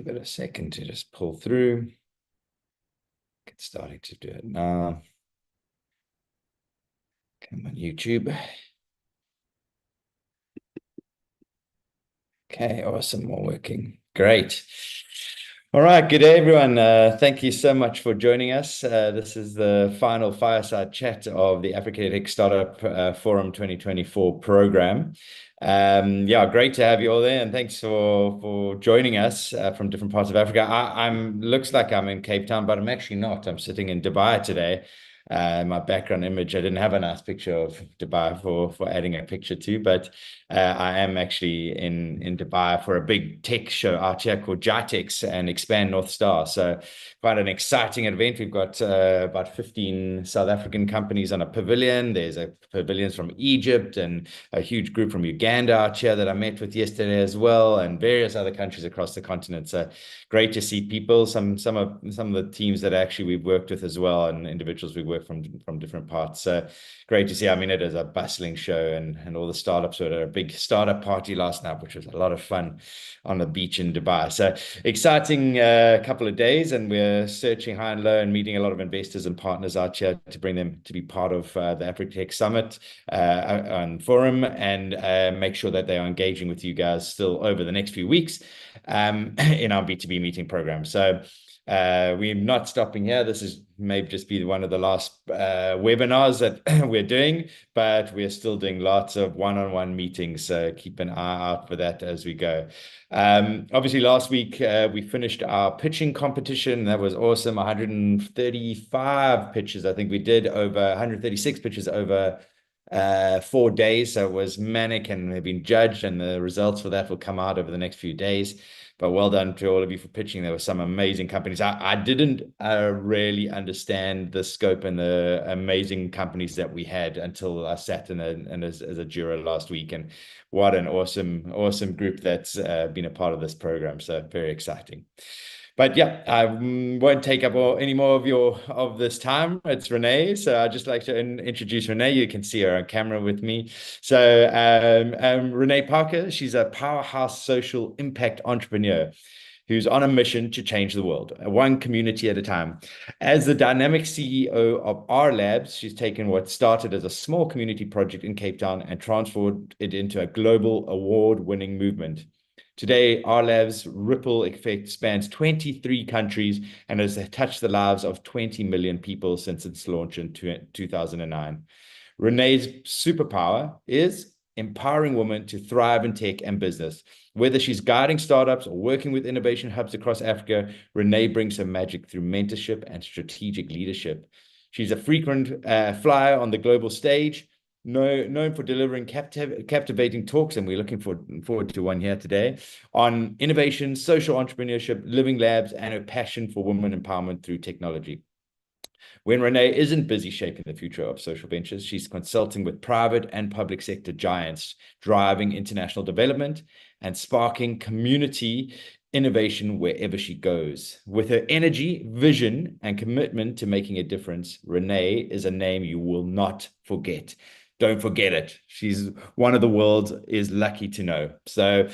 give it a second to just pull through. Get starting to do it now. Come on, YouTube. Okay, awesome. All working. Great. All right, good day, everyone. Thank you so much for joining us. This is the final fireside chat of the Africa Tech Startup Forum 2024 program. Yeah, great to have you all there, and thanks for joining us from different parts of Africa. I'm looks like I'm in Cape Town, but I'm actually not. I'm sitting in Dubai today. My background image, I didn't have a nice picture of Dubai for adding a picture to, but I am actually in Dubai for a big tech show out here called GITEX and Expand North Star. So quite an exciting event. We've got about 15 South African companies on a pavilion. There's a pavilions from Egypt and a huge group from Uganda out here that I met with yesterday as well, and various other countries across the continent. So great to see people, some of the teams that actually we've worked with as well, and individuals we work from different parts. So great to see. I mean, it is a bustling show, and all the startups were at a big startup party last night, which was a lot of fun on the beach in Dubai. So exciting couple of days, and we're searching high and low and meeting a lot of investors and partners out here to bring them to be part of the Africa Tech Summit and Forum, and make sure that they are engaging with you guys still over the next few weeks in our B2B meeting program. So we're not stopping here. This is maybe just be one of the last webinars that we're doing, but we're still doing lots of one-on-one meetings. So keep an eye out for that as we go. Obviously, last week we finished our pitching competition. That was awesome. 135 pitches. I think we did over 136 pitches over 4 days. So it was manic, and they've been judged, and the results for that will come out over the next few days. But well done to all of you for pitching. There were some amazing companies. I didn't really understand the scope and the amazing companies that we had until I sat as a juror last week. And what an awesome group that's been a part of this program. So very exciting. But yeah, I won't take up any more of this time. It's Renee. So I'd just like to introduce Renee. You can see her on camera with me. So Renee Parker, she's a powerhouse social impact entrepreneur who's on a mission to change the world, one community at a time. As the dynamic CEO of Rlabs, she's taken what started as a small community project in Cape Town and transformed it into a global award-winning movement. Today, Rlabs' ripple effect spans 23 countries and has touched the lives of 20 million people since its launch in 2009. Renee's superpower is empowering women to thrive in tech and business. Whether she's guiding startups or working with innovation hubs across Africa, Renee brings her magic through mentorship and strategic leadership. She's a frequent flyer on the global stage, known for delivering captivating talks, and we're looking forward to one here today, on innovation, social entrepreneurship, living labs, and her passion for women empowerment through technology. When Renee isn't busy shaping the future of social ventures, she's consulting with private and public sector giants, driving international development and sparking community innovation wherever she goes. With her energy, vision, and commitment to making a difference, Renee is a name you will not forget. Don't forget it. She's one of the world is lucky to know. So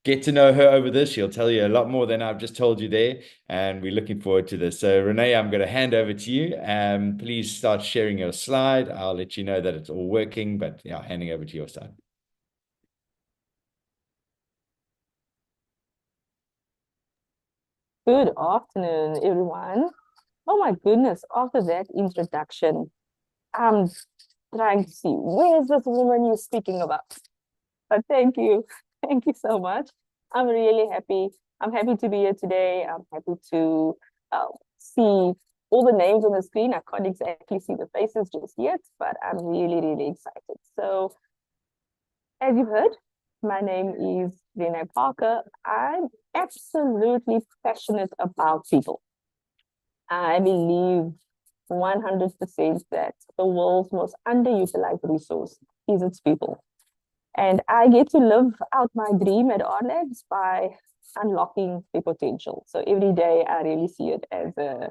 get to know her over this. She'll tell you a lot more than I've just told you there. And we're looking forward to this. So Renee, I'm going to hand over to you. Please start sharing your slide. I'll let you know that it's all working, but yeah, handing over to your side. Good afternoon, everyone. Oh my goodness, after that introduction, I'm trying to see, where is this woman you're speaking about? But thank you. Thank you so much. I'm really happy. I'm happy to be here today. I'm happy to see all the names on the screen. I can't exactly see the faces just yet, but I'm really excited. So, as you heard, my name is Renee Parker. I'm absolutely passionate about people. I believe 100% that the world's most underutilized resource is its people. And I get to live out my dream at Rlabs by unlocking the potential. So every day I really see it as a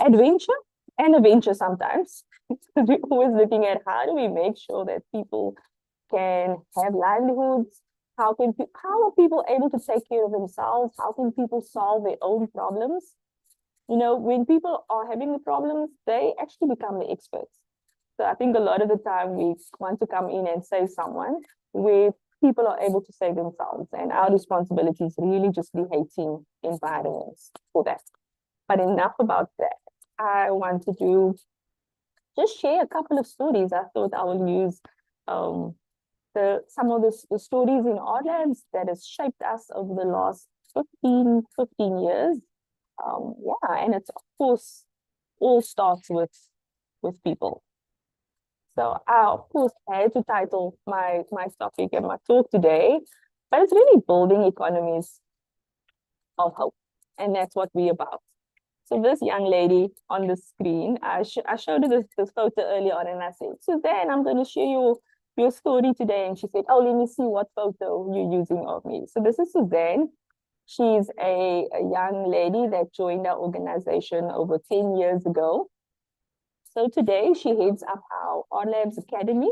adventure and a venture sometimes. Because we're always looking at how do we make sure that people can have livelihoods, How are people able to take care of themselves? How can people solve their own problems? You know, when people are having the problems, they actually become the experts. So I think a lot of the time we want to come in and save someone where people are able to save themselves. And our responsibility is really just creating environments for that. But enough about that. I want to just share a couple of stories. I thought I will use um, some of the stories in Rlabs that has shaped us over the last 15 years. Yeah, and it's of course all starts with people. So I of course had to title my topic and my talk today, but it's really building economies of hope, and that's what we're about. So this young lady on the screen, I showed her this photo earlier on, and I said, Suzanne, I'm going to share your story today. And she said, oh, let me see what photo you're using of me. So this is Suzanne. She's a young lady that joined our organization over 10 years ago. So today she heads up our Rlabs Academy.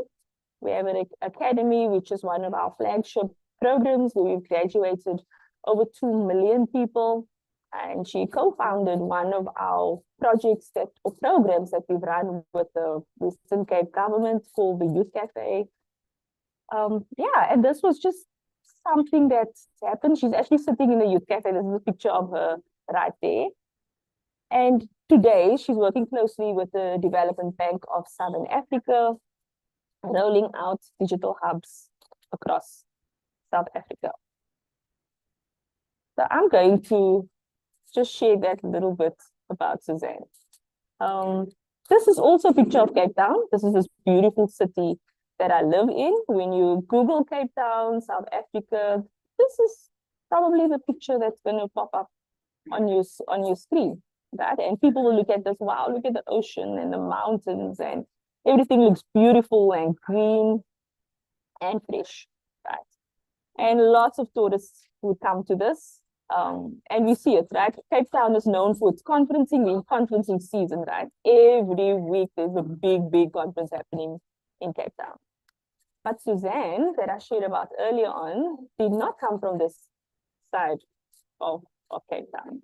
We have an academy, which is one of our flagship programs where we've graduated over 2 million people. And she co-founded one of our projects or programs that we've run with the Western Cape government called the Youth Cafe. Yeah, and this was just something that happened. She's actually sitting in the Youth Cafe. This is a picture of her right there. And today she's working closely with the Development Bank of Southern Africa, rolling out digital hubs across South Africa. So I'm going to just share that little bit about Suzanne. This is also a picture of Cape Town. This is this beautiful city that I live in. When you Google Cape Town, South Africa, this is probably the picture that's going to pop up on your screen, right? And people will look at this, wow, look at the ocean and the mountains, and everything looks beautiful and green and fresh, right? And lots of tourists would come to this. And we see it, right? Cape Town is known for its conferencing, being conferencing season, right? Every week there's a big conference happening in Cape Town. But Suzanne, that I shared about earlier on, did not come from this side of Cape Town.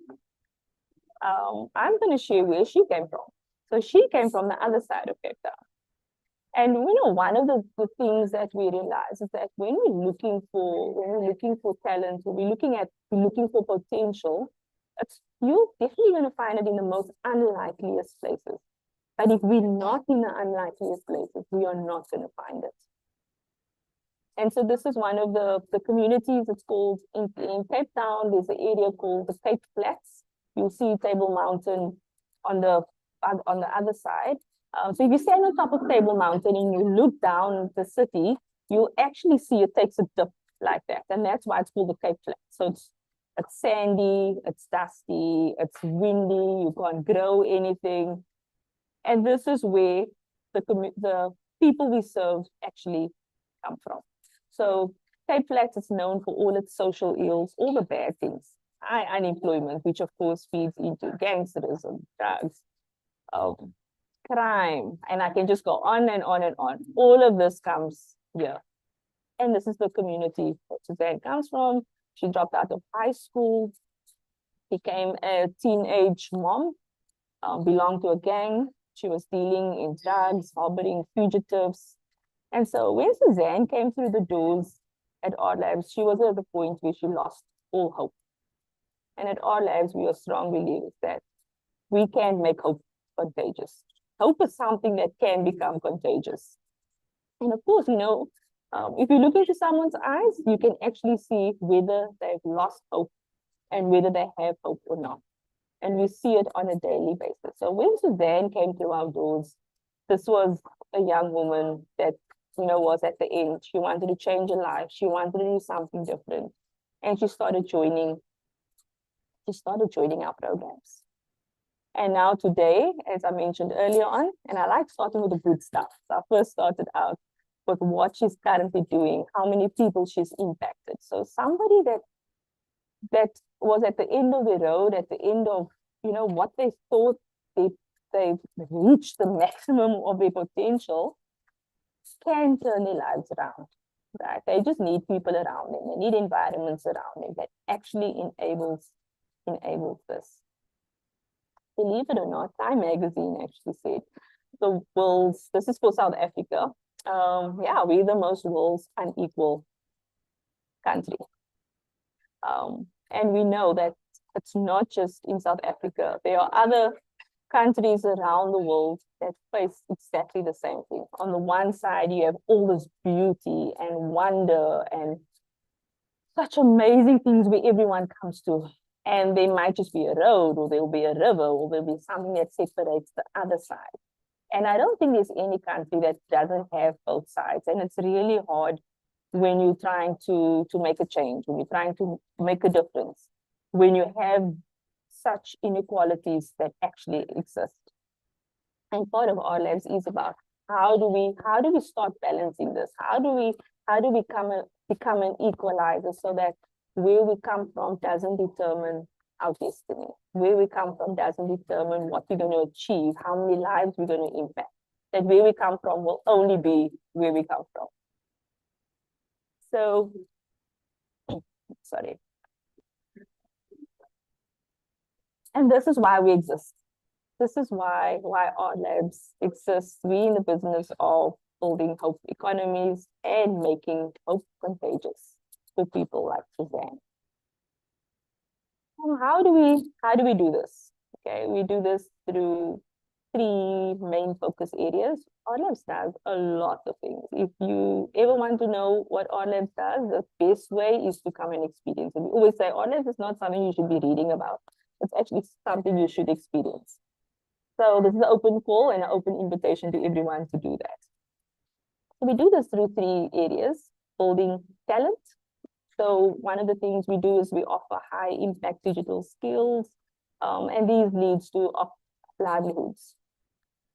I'm going to share where she came from. So she came from the other side of Cape Town. And you know, one of the things that we realize is that when we're looking for talent, when we're looking for potential, you're definitely going to find it in the most unlikeliest places. But if we're not in the unlikeliest places, we are not going to find it. And so this is one of the communities. It's called in Cape Town. There's an area called the Cape Flats. You'll see Table Mountain on the other side. So if you stand on top of Table Mountain and you look down the city, you'll actually see it takes a dip like that. And that's why it's called the Cape Flats. So it's sandy, it's dusty, it's windy, you can't grow anything. And this is where the people we serve actually come from. So Cape Flats is known for all its social ills, all the bad things. High unemployment, which of course feeds into gangsterism, drugs, crime, and I can just go on and on and on. All of this comes here. And this is the community that Suzanne comes from. She dropped out of high school, became a teenage mom, belonged to a gang. She was dealing in drugs, harboring fugitives. And so when Suzanne came through the doors at Rlabs, she was at the point where she lost all hope. And at Rlabs, we are strong believers that we can make hope contagious. Hope is something that can become contagious. And of course, you know, if you look into someone's eyes, you can actually see whether they've lost hope and whether they have hope or not. And we see it on a daily basis. So when Suzanne came through our doors, this was a young woman that, you know, was at the end. She wanted to change her life. She wanted to do something different. And she started joining our programs. And now today, as I mentioned earlier on, and I like starting with the good stuff. So I first started out with what she's currently doing, how many people she's impacted. So somebody that was at the end of the road, at the end of, you know, what they thought they've reached the maximum of their potential, can turn their lives around. right? They just need people around them. They need environments around them that actually enables this. Believe it or not, Time Magazine actually said the world's, this is for South Africa, yeah, we're the most world's unequal country. And we know that it's not just in South Africa. There are other countries around the world that face exactly the same thing. On the one side, you have all this beauty and wonder and such amazing things where everyone comes to. And there might just be a road, or there'll be a river, or there'll be something that separates the other side. And I don't think there's any country that doesn't have both sides. And it's really hard when you're trying to make a change, when you're trying to make a difference, when you have such inequalities that actually exist. And part of Rlabs is about how do we start balancing this? How do we become an equalizer so that where we come from doesn't determine our destiny. Where we come from doesn't determine what we're going to achieve, how many lives we're going to impact. That where we come from will only be where we come from. So, sorry. And this is why we exist. This is why Rlabs exists. We in the business of building hope economies and making hope contagious for people like Suzanne. How do we do this? Okay, we do this through 3 main focus areas. Rlabs does a lot of things. If you ever want to know what Rlabs does, the best way is to come and experience it. We always say Rlabs is not something you should be reading about. It's actually something you should experience. So this is an open call and an open invitation to everyone to do that. So we do this through 3 areas: building talent. So one of the things we do is we offer high impact digital skills, and these leads to livelihoods.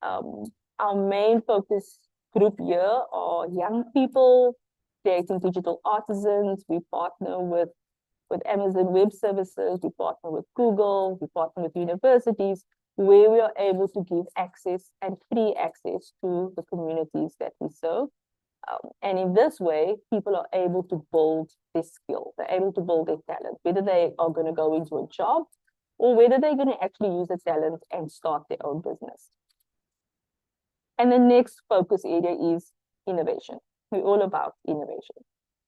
Our main focus group here are young people, creating digital artisans. We partner with Amazon Web Services, we partner with Google, we partner with universities, where we are able to give access and free access to the communities that we serve. And in this way, people are able to build their skill, they're able to build their talent, whether they are going to go into a job or whether they're going to actually use the talent and start their own business. And the next focus area is innovation. We're all about innovation.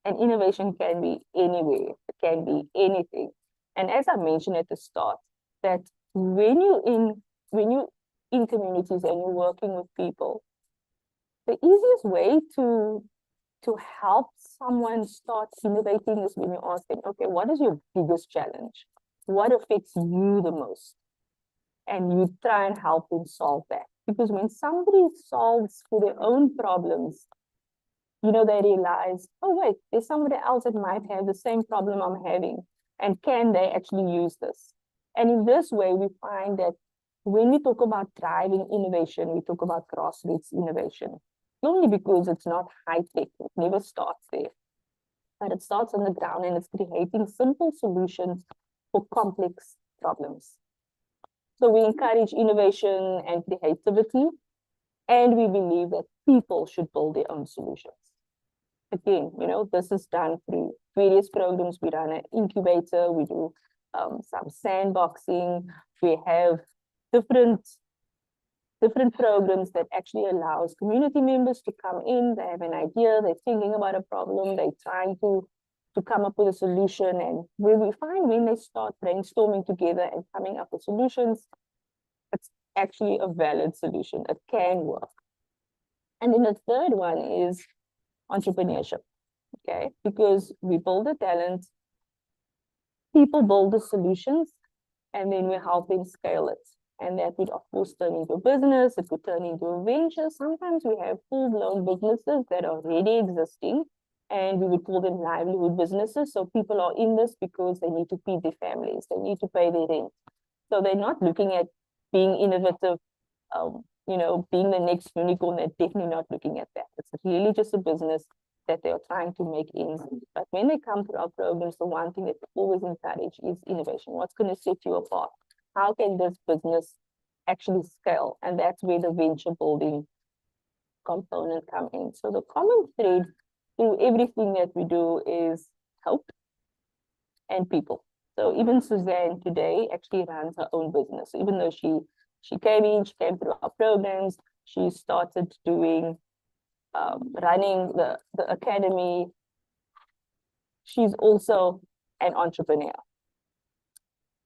And innovation can be anywhere, it can be anything. And as I mentioned at the start, that when you're in communities and you're working with people, the easiest way to help someone start innovating is when you ask them, okay, what is your biggest challenge? What affects you the most? And you try and help them solve that. Because when somebody solves for their own problems, you know, they realize, oh, wait, there's somebody else that might have the same problem I'm having. And can they actually use this? And in this way, we find that when we talk about driving innovation, we talk about grassroots innovation. Only because it's not high tech, it never starts there. But it starts on the ground and it's creating simple solutions for complex problems. So we encourage innovation and creativity, and we believe that people should build their own solutions. Again, you know, this is done through various programs. We run an incubator, we do some sandboxing, we have different programs that actually allows community members to come in, they have an idea, they're thinking about a problem, they're trying to come up with a solution, and where we find when they start brainstorming together and coming up with solutions, it's actually a valid solution, it can work. And then the third one is entrepreneurship, okay? Because we build the talent, people build the solutions, and then we help them scale it. And that would, of course, turn into a business, it could turn into a venture. Sometimes we have full-blown businesses that are already existing, and we would call them livelihood businesses. So people are in this because they need to feed their families, they need to pay their rent. So they're not looking at being innovative, you know, being the next unicorn. They're definitely not looking at that. It's really just a business that they're trying to make ends meet. But when they come to our programs, the one thing that we always encourage is innovation. What's going to set you apart? How can this business actually scale? And that's where the venture building component come in. So the common thread through everything that we do is hope and people. So even Suzanne today actually runs her own business. Even though she came through our programs, she started doing running the academy. She's also an entrepreneur.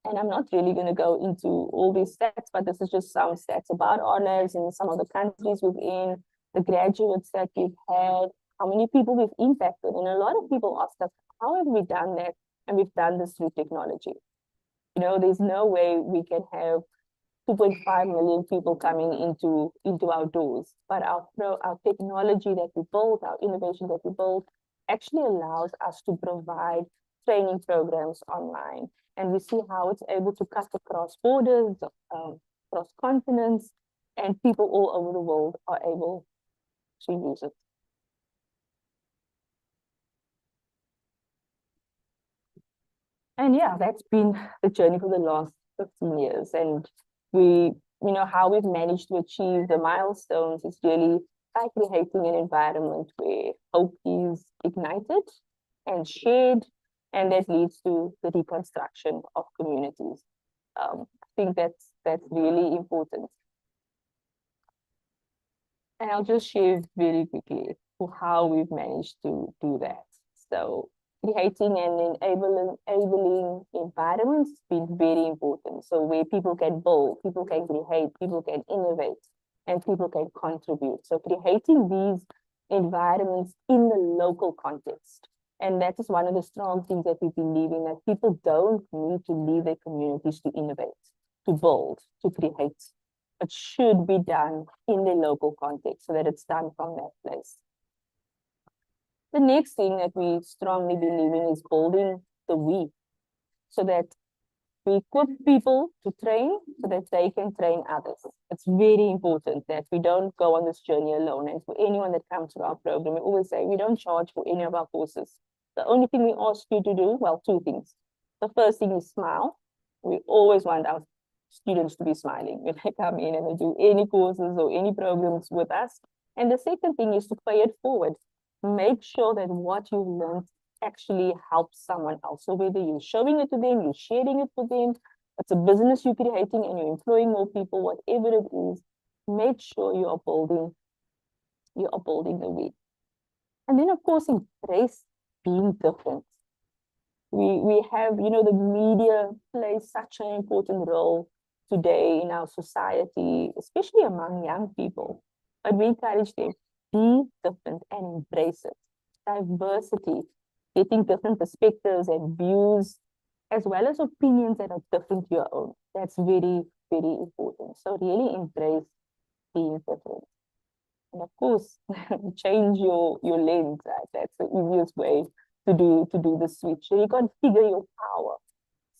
And I'm not really going to go into all these stats, but this is just some stats about honors in some of the countries within, the graduates that we've had, how many people we've impacted. And a lot of people ask us, how have we done that? And we've done this through technology. You know, there's no way we can have 2.5 million people coming into our doors, but our technology that we built, our innovation that we built, actually allows us to provide training programs online. And we see how it's able to cut across borders, across continents, and people all over the world are able to use it. And yeah, that's been the journey for the last 15 years. And we, you know, how we've managed to achieve the milestones is really by creating an environment where hope is ignited and shared, and that leads to the reconstruction of communities. I think that's really important. And I'll just share very quickly how we've managed to do that. So creating and enabling environments has been very important. So where people can build, people can create, people can innovate, and people can contribute. So creating these environments in the local context. And that is one of the strong things that we believe in, that people don't need to leave their communities to innovate, to build, to create. It should be done in the local context so that it's done from that place. The next thing that we strongly believe in is building the we, so that we equip people to train so that they can train others. It's very important that we don't go on this journey alone. And for anyone that comes to our program, we always say we don't charge for any of our courses. The only thing we ask you to do, well, two things. The first thing is smile. We always want our students to be smiling when they come in and they do any courses or any programs with us. And the second thing is to pay it forward. Make sure that what you've learned actually helps someone else. So whether you're showing it to them, you're sharing it with them, it's a business you're creating and you're employing more people, whatever it is, make sure you are building the we. And then of course, embrace being different. We have, you know, the media plays such an important role today in our society, especially among young people. But we encourage them, be different and embrace it. Diversity, getting different perspectives and views, as well as opinions that are different to your own. That's very, very important. So really embrace being different. And of course, change your lens, right? That's the easiest way to do the switch. So you configure your power.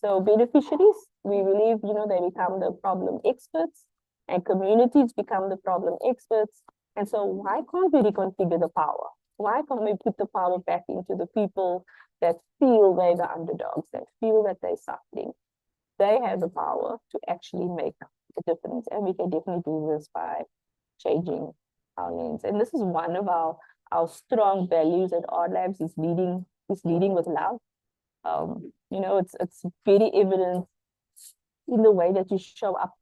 So beneficiaries, we believe, you know, they become the problem experts, and communities become the problem experts. And so why can't we reconfigure the power? Why can't we put the power back into the people that feel they're the underdogs, that feel that they're suffering? They have the power to actually make a difference. And we can definitely do this by changing our lens. And this is one of our strong values at Rlabs, is leading with love. You know, it's very evident in the way that you show up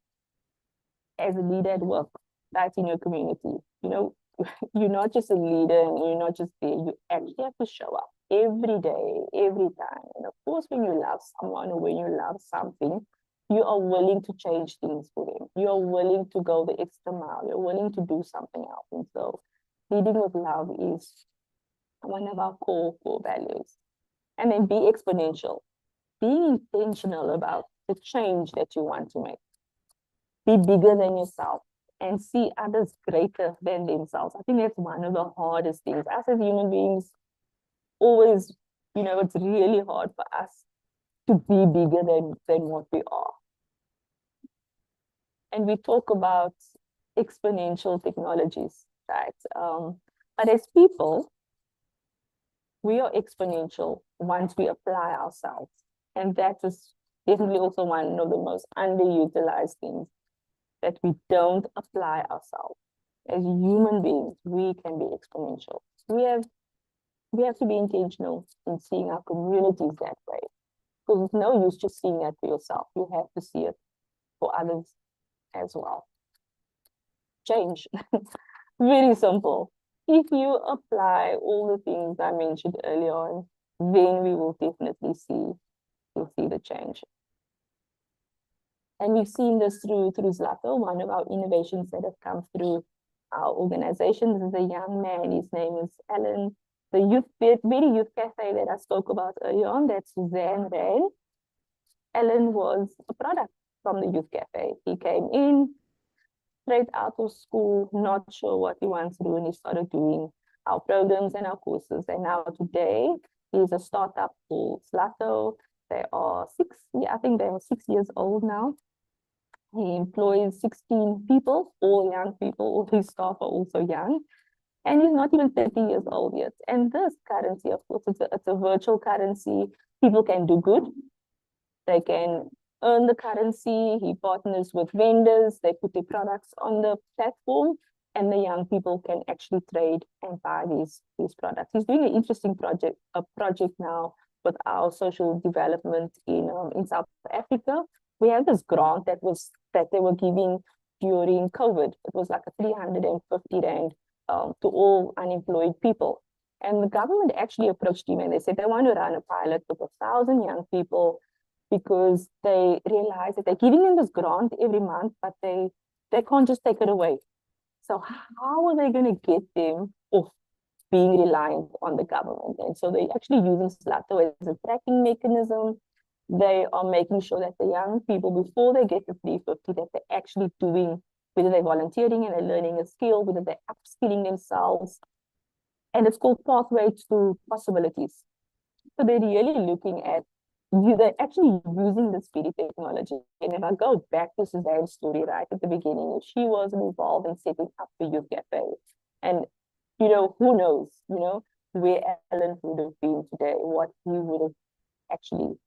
as a leader at work, right, in your community. You know, you're not just a leader and you're not just there. You actually have to show up every day, every time. And of course, when you love someone or when you love something, you are willing to change things for them. You are willing to go the extra mile. You're willing to do something else. And so leading with love is one of our core values. And then be exponential. Being intentional about the change that you want to make. Be bigger than yourself and see others greater than themselves. I think that's one of the hardest things. Us as human beings, always, you know, it's really hard for us to be bigger than what we are. And we talk about exponential technologies, right? But as people, we are exponential once we apply ourselves. And that is definitely also one of the most underutilized things, that we don't apply ourselves. As human beings, we can be exponential. We have we have to be intentional in seeing our communities that way. Because it's no use just seeing that for yourself. You have to see it for others as well. Change. Very simple. If you apply all the things I mentioned earlier on, then we will definitely you'll see the change. And we've seen this through Zlato, one of our innovations that have come through our organization. This is a young man, his name is Alan. The very youth cafe that I spoke about earlier on, that's Suzanne ran. Alan was a product from the youth cafe. He came in straight out of school, not sure what he wants to do, and he started doing our programs and our courses. And now today, he's a startup called Zlato. They are I think they are 6 years old now. He employs 16 people, all young people. All his staff are also young. And he's not even 30 years old yet. And this currency, of course, it's a virtual currency. People can do good. They can earn the currency. He partners with vendors. They put their products on the platform, and the young people can actually trade and buy these products. He's doing an interesting project now with our social development in South Africa. We have this grant that they were giving during COVID. It was like a 350 rand to all unemployed people. And the government actually approached him and they said they want to run a pilot with 1,000 young people, because they realize that they're giving them this grant every month, but they can't just take it away. So how are they going to get them off being reliant on the government? And so they're actually using Zlato as a tracking mechanism. They are making sure that the young people, before they get the 350, that they're actually doing, whether they're volunteering and they're learning a skill, whether they're upskilling themselves. And it's called Pathways to Possibilities. So they're really looking at, they're actually using this speedy technology. And if I go back to Suzanne's story right at the beginning, she was involved in setting up the youth cafe. And, who knows, where Alan would have been today, what he would have actually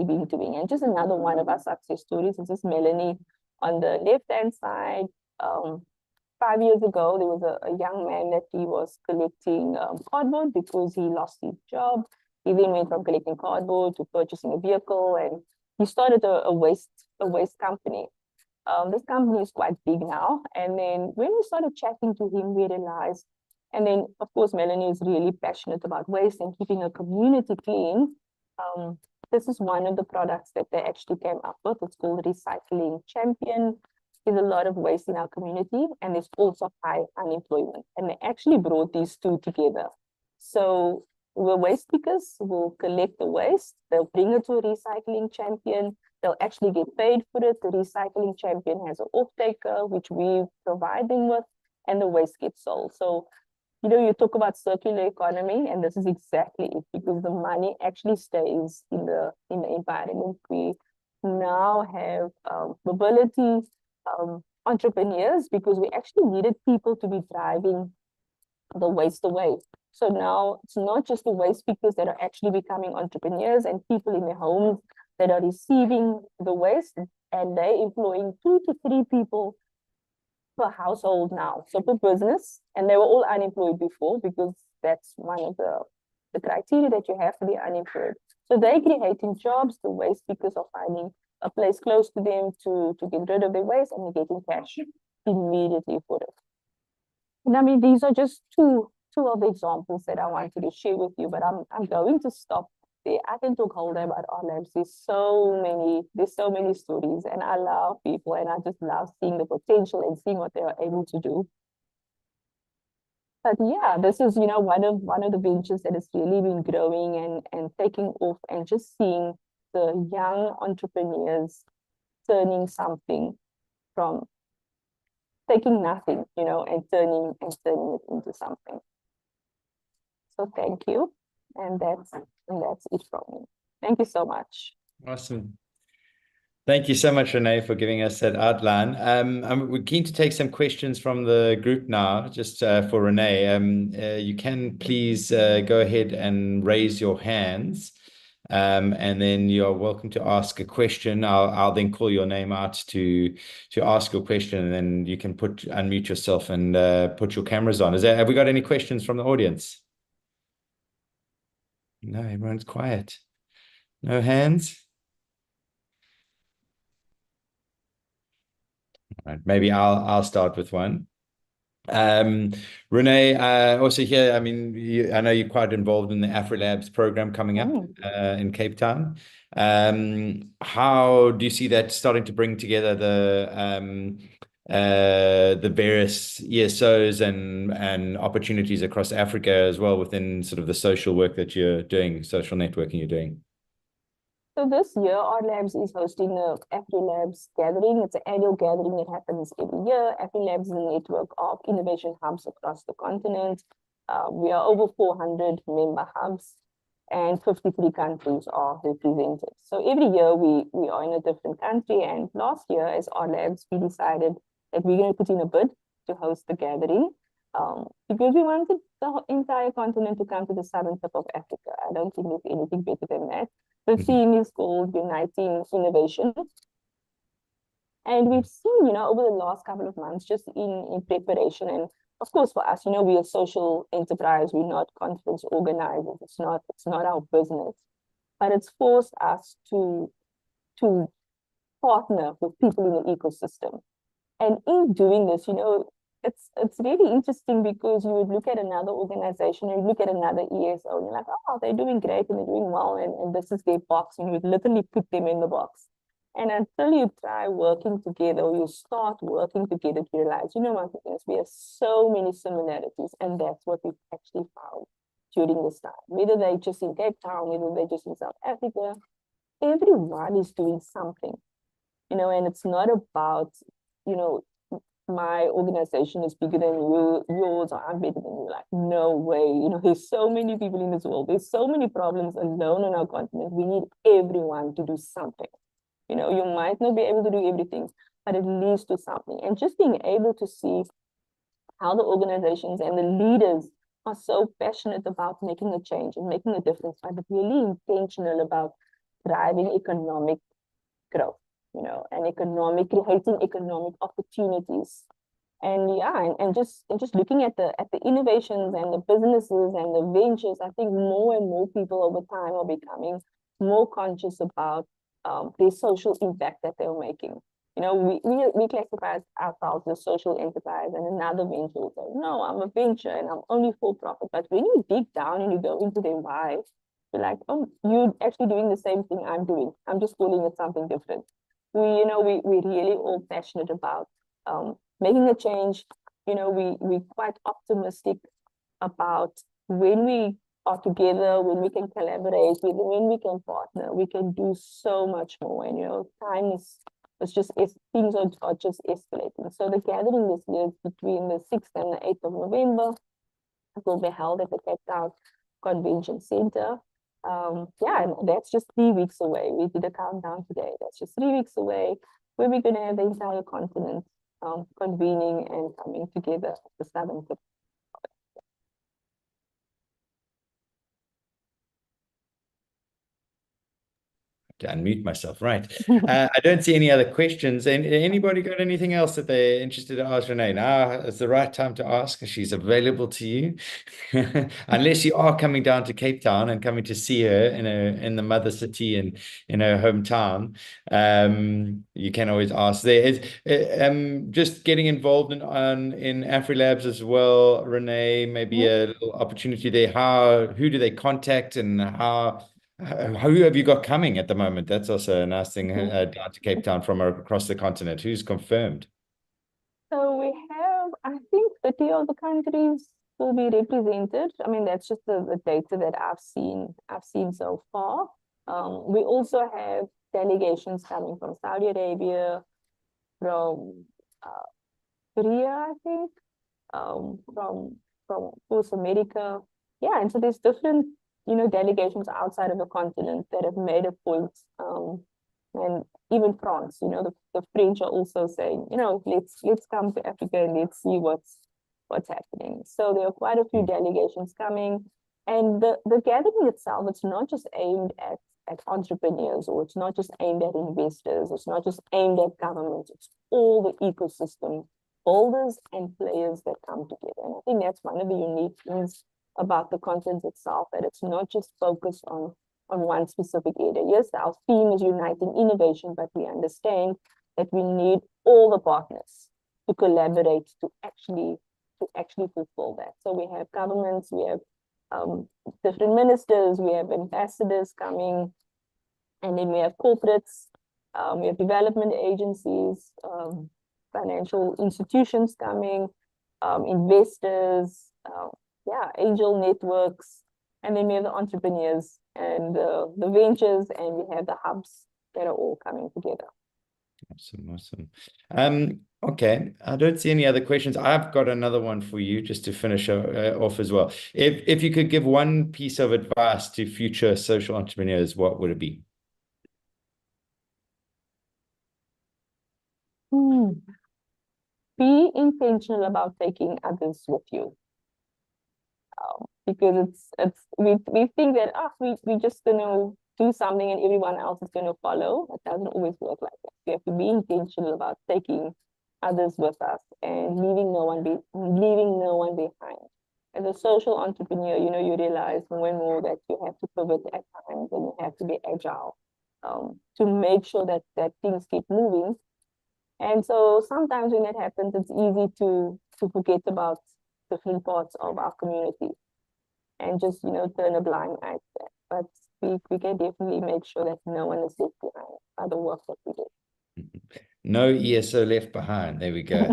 been doing. And just another one of our success stories. This is Melanie on the left-hand side. 5 years ago, there was a young man that he was collecting cardboard because he lost his job. He then went from collecting cardboard to purchasing a vehicle, and he started a waste company. This company is quite big now. And then when we started chatting to him, we realized, and then of course, Melanie is really passionate about waste and keeping a community clean. This is one of the products that they actually came up with. It's called Recycling Champion. There's a lot of waste in our community, and there's also high unemployment. And they actually brought these two together. So the waste pickers will collect the waste, they'll bring it to a recycling champion, they'll actually get paid for it. The recycling champion has an off-taker, which we provide them with, and the waste gets sold. So, you talk about circular economy, and this is exactly it, because the money actually stays in the environment. We now have mobility entrepreneurs, because we actually needed people to be driving the waste away. So now it's not just the waste pickers that are actually becoming entrepreneurs and people in their homes that are receiving the waste, and they're employing 2 to 3 people per household now, so per business. And they were all unemployed before, because that's one of the criteria that you have to be unemployed. So they're creating jobs. The waste pickers are finding a place close to them to get rid of their waste, and they're getting cash immediately for it. And I mean, these are just two of the examples that I wanted to share with you, but I'm going to stop there. I can talk all day about Rlabs. There's so many stories, and I love people, and I just love seeing the potential and seeing what they are able to do. But yeah, this is one of the ventures that has really been growing and taking off, and just seeing the young entrepreneurs turning something from taking nothing, and turning it into something. So thank you. And that's it from me. Thank you so much. Awesome. Thank you so much, Renee, for giving us that outline. We're keen to take some questions from the group now, just for Renee. You can please go ahead and raise your hands, and then you're welcome to ask a question. I'll then call your name out to ask your question, and then you can unmute yourself and put your cameras on. Have we got any questions from the audience? No, everyone's quiet. No hands. All right, maybe I'll start with one. Renee, also here, I mean, I know you're quite involved in the Rlabs program coming up Mm. in Cape Town. How do you see that starting to bring together the various ESOs and opportunities across Africa as well within sort of the social work that you're doing, social networking you're doing? So this year, Rlabs is hosting the Labs gathering. It's an annual gathering that happens every year. Labs is a network of innovation hubs across the continent. We are over 400 member hubs, and 53 countries are represented. So every year we are in a different country. And last year, as Rlabs, we decided that we're going to put in a bid to host the gathering, because we wanted the entire continent to come to the southern tip of Africa. I don't think there's anything better than that. The Mhm. theme is called Uniting Innovation. And we've seen, over the last couple of months, just in preparation, and of course for us, we're a social enterprise, we're not conference organizers, it's not our business, but it's forced us to partner with people in the ecosystem. And in doing this, it's really interesting because you would look at another organization, you look at another ESO, and you're like, oh, they're doing great and they're doing well, and this is their box, and you would literally put them in the box. And until you try working together, or you start working together, you realize, my goodness, we have so many similarities, and that's what we've actually found during this time. Whether they're just in Cape Town, whether they're just in South Africa, everyone is doing something, and it's not about, you know, my organization is bigger than yours, or I'm better than you. Like, no way. There's so many people in this world. There's so many problems alone on our continent. We need everyone to do something. You might not be able to do everything, but at least do something. And just being able to see how the organizations and the leaders are so passionate about making a change and making a difference, but really intentional about driving economic growth, and creating economic opportunities. And yeah, and just looking at the innovations and the businesses and the ventures, I think more and more people over time are becoming more conscious about the social impact that they're making. We classify ourselves as social enterprise, and another venture will say, no, I'm a venture and I'm only for profit. But when you dig down and you go into their why, you're like, oh, you're actually doing the same thing I'm doing. I'm just calling it something different. We really all passionate about making a change. We're quite optimistic about when we are together, when we can collaborate, when we can partner, we can do so much more. And time is it's just things are just escalating. So the gathering this year is between the 6th and the 8th of November. It will be held at the Cape Town Convention Center. Yeah, and that's just 3 weeks away. We did a countdown today. That's just 3 weeks away, where we're going to have the entire continent convening and coming together at the southern tip. To unmute myself. Right. I don't see any other questions. And anybody got anything else that they're interested to ask Renee? Now it's the right time to ask. She's available to you. Unless you are coming down to Cape Town and coming to see her in the mother city and in her hometown, you can always ask there. Just getting involved in Afrilabs as well, Renee, maybe a little opportunity there. Who do they contact, and who have you got coming at the moment? That's also a nice thing, down to Cape Town from across the continent. Who's confirmed? So we have, I think, 30 of the countries will be represented. I mean, that's just the data that I've seen so far. We also have delegations coming from Saudi Arabia, from Korea, I think, from South America. Yeah, and so there's different, delegations outside of the continent that have made a point. And even France, the French are also saying, let's come to Africa and let's see what's happening. So there are quite a few delegations coming. And the gathering itself, it's not just aimed at entrepreneurs, or it's not just aimed at investors, it's not just aimed at governments, it's all the ecosystem builders and players that come together. And I think that's one of the unique things about the content itself, that it's not just focused on one specific area. Yes, our theme is uniting innovation, but we understand that we need all the partners to collaborate to actually fulfill that. So we have governments, we have different ministers, we have ambassadors coming, and then we have corporates, we have development agencies, financial institutions coming, investors, yeah, angel networks, and then we have the entrepreneurs and the ventures, and we have the hubs that are all coming together. Awesome. Okay, I don't see any other questions. I've got another one for you just to finish off as well. If you could give one piece of advice to future social entrepreneurs, what would it be? Be intentional about taking others with you. Because we think that we just gonna do something and everyone else is gonna follow. It doesn't always work like that. We have to be intentional about taking others with us and leaving no one behind. As a social entrepreneur, you realize more and more that you have to pivot at times and you have to be agile to make sure that things keep moving. And so sometimes when that happens, it's easy to forget about different parts of our community and just turn a blind eye to that. But we can definitely make sure that no one is left behind by the work that we do. No ESO left behind. There we go.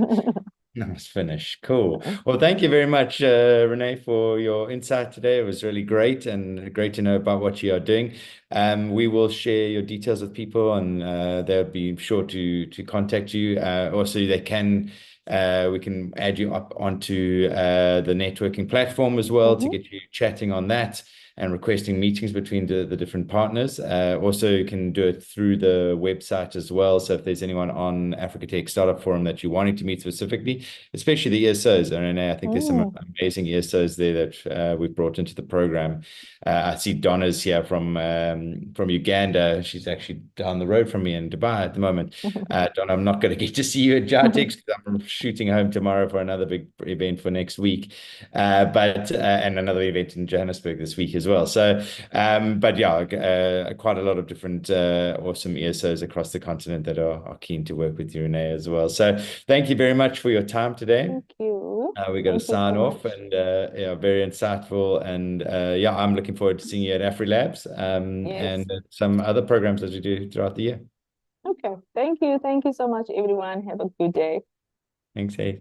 Nice finish. Cool. Well, thank you very much, Renee, for your insight today. It was really great and great to know about what you are doing. We will share your details with people, and they'll be sure to contact you. Also, they can we can add you up onto the networking platform as well to get you chatting on that and requesting meetings between the different partners. Also, you can do it through the website as well. So if there's anyone on Africa Tech Startup Forum that you're wanting to meet specifically, especially the ESOs, and I think there's some amazing ESOs there that we've brought into the program. I see Donna's here from Uganda. She's actually down the road from me in Dubai at the moment. Donna, I'm not going to get to see you at JARTEX because I'm shooting home tomorrow for another big event for next week, and another event in Johannesburg this week as well. So, but yeah, quite a lot of different awesome ESOs across the continent that are keen to work with you, Renee, as well. So thank you very much for your time today. Thank you. We got to sign off, and yeah, very insightful. And yeah, I'm looking forward to seeing you at Rlabs and some other programs that you do throughout the year. Okay. Thank you. Thank you so much, everyone. Have a good day. Thanks, hey.